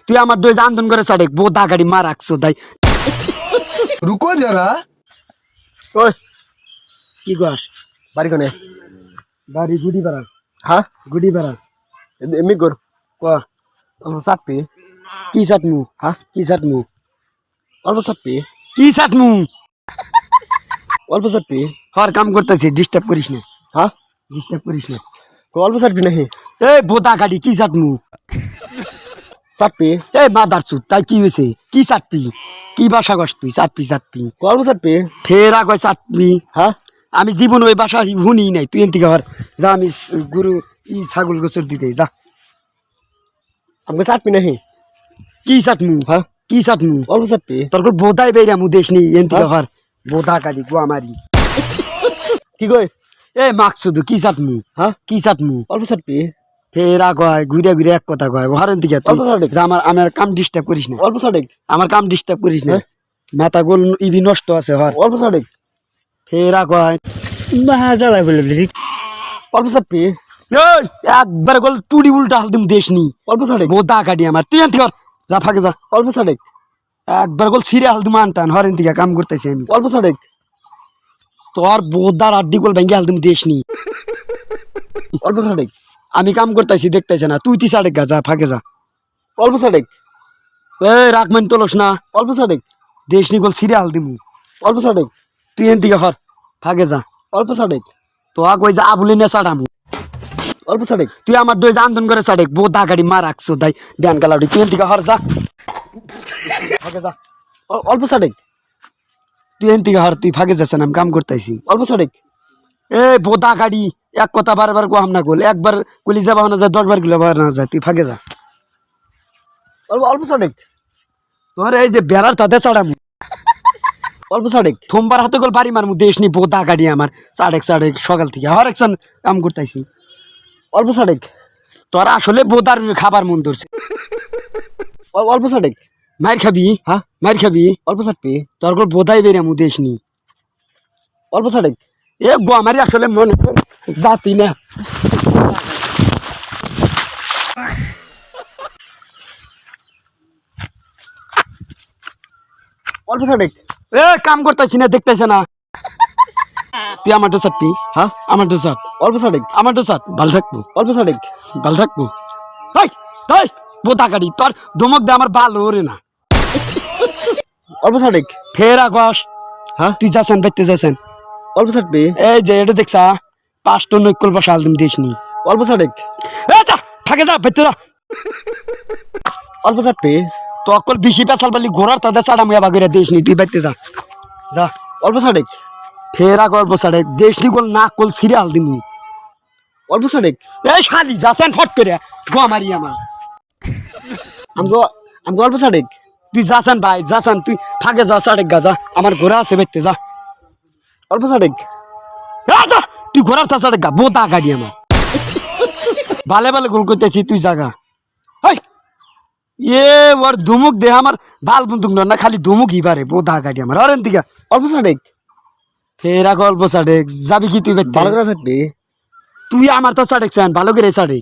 তুই আমার দই আন্দোলন করে সাড়ে বোধা গাড়ি মার রাখছো তাই रुको जरा ওই কি কস बारी कोने বাড়ি গুডি পাড়া हाँ গুডি পাড়া एमी कर ক साथ पे কি সাতমু हाँ কি সাতমু অল্প সাথ पे কি সাতমু অল্প সাথ पे হর কাম করতেছি ডিস্টার্ব করিস না हाँ ডিস্টার্ব করিস না অল্প সাথ भी नहीं এই বোধা গাড়ি কি সাতমু साथ पे এই মাদার চুত তাই কি হয়েছে কি সাতপি কি বাসা কস তুই সাতপি অল্প সাথ पे ফেরা কয় সাতপি हाँ আমি জীবন ওই বাসা শুনি নাই তুই এনতিকে হর যা আমি গুরু ই ছাগল গোসর দিতে যা हमको साथ पे नहीं কি সাতমু हाँ কি সাতমু অল্প সাথ पे তোর বোধাই বেরিয়া মু দেশ নি এনতিকে হর বোধা গাড়ি গো আমারি কি কই এ মাকসুদু কি সাতমু हाँ কি সাতমু অল্প সাথ पे ফেরা কয় ঘুরে ঘুরে এক কথা কয় হরেন থেকে অল্প সাথে আমার আমার কাম ডিস্টার্ব করিস না অল্প সাথে আমার কাম ডিস্টার্ব করিস না মাথা গোল ইবি নষ্ট আছে হর অল্প সাথে ফেরা কয় বাজালাই বলে অল্প সাথ पे এই একবার গোল টুডি উল্টা হাল দিম দেশ নি অল্প সাথে বোধা গাড়ি আমার তুই এনতি কর যা ফাঁকে যা অল্প সাথে একবার গোল ছিঁড়ে হাল দিম আনটান হরেন থেকে কাম করতেছি আমি অল্প সাথে তোর বোধার আড্ডি গোল ভেঙে হাল দিম দেশ নি অল্প সাথে আমি কাম করতেছি দেখতেছে না তুই সাড়ে গা যা ফাঁকে যা অল্প সাথে এই রাখবেন তোলস না অল্প সাথে দেশ নি গোল ছিঁড়ে হাল দিমু অল্প সাথে তুই এনতি হর ফাঁকে যা অল্প সাথে তো কই যা আবুলি না সাড়ামু অল্প সাথে তুই আমার দই আন্দোলন করে সাড়ে বোধা গাড়ি মার রাখছো তাই ব্যান গালাউডি তুই এনতি হর যা ফাঁকে যা অল্প সাথে তুই এনতি হর তুই ফাঁকে যাচ্ছ না আমি কাম করতেছি অল্প সাথে এ বোধা গাড়ি এক কথা বারবার কোহাম না গোল একবার কলি যাবা না যায় 10 বার কিলো বার না যায় তুই ফাঁকে যা অল্প সাথে তোর এই যে বেড়ার তাতে চাড়ামু অল্প সাথে সোমবার হাতে গোল বাড়ি মারমু দেশ নি বোধা গাড়ি আমার সাড়ে সকাল থেকে হর একজন কাম করতেছি অল্প সাথে তোর আসলে বোধার খাবার মন ধরছে অল্প সাথে মার খাবি হ্যাঁ মার খাবি অল্প সাথ पे তোর গোল বোধাই বেরিয়ামু দেশ নি অল্প সাথে এ গো আমারই আসলে মনে জাতি না অল্প সাথে এ কাম করতেছি না দেখতেছে না তুই আমার তো সাথী হ্যাঁ আমার তো সাথ অল্প সাথে আমার তো সাথ ভালো থাকবো অল্প সাথে ভালো থাকবো তাই তাই বোতা গাড়ি তোর ধমক দে আমার ভালো ওরে না অল্প সাথে ফেরা গস হ্যাঁ তুই যাচ্ছেন বাইতে যাচ্ছেন অল্প সাথ पे এই যে এটা দেখছা 5 টন নকল বসাল তুমি দেশ নি অল্প সাথে এ যা থাকে যা বাইতে যা অল্প সাথ पे তো অকল বেশি পেছাল বলি ঘোড়ার তাদের চাড়া মুয়া বাগিরা দেশ নি তুই বাইতে যা যা অল্প সাথে ফেরা গল্প সাড়ে দেশ নি গোল না কল ছিঁড়ে হাল দিমু অল্প সাথে এই শালি যাচ্ছেন ফট করে গো মারি আমার আমগো অল্প সাথে তুই যাচ্ছেন ভাই যাচ্ছেন তুই ফাঁকে যা সাড়ে গা যা আমার ঘোড়া আছে বাইতে যা অল্প সাথে যা তুই ঘোড়ার তা সাড়ে গা বোতা গাড়ি আমার ভালে ভালে গোল করতেছি তুই জাগা হাই এ ওর ধুমুক দে আমার বাল বন্দুক না খালি ধুমুক ইবারে বোধা গাড়ি আমার আরেন দিকে অল্প সাথে ফেরা গল্প সাড়ে যাবি কি তুই ভালো করে সাথ पे তুই আমার তো সাড়ে ভালো করে সাড়ে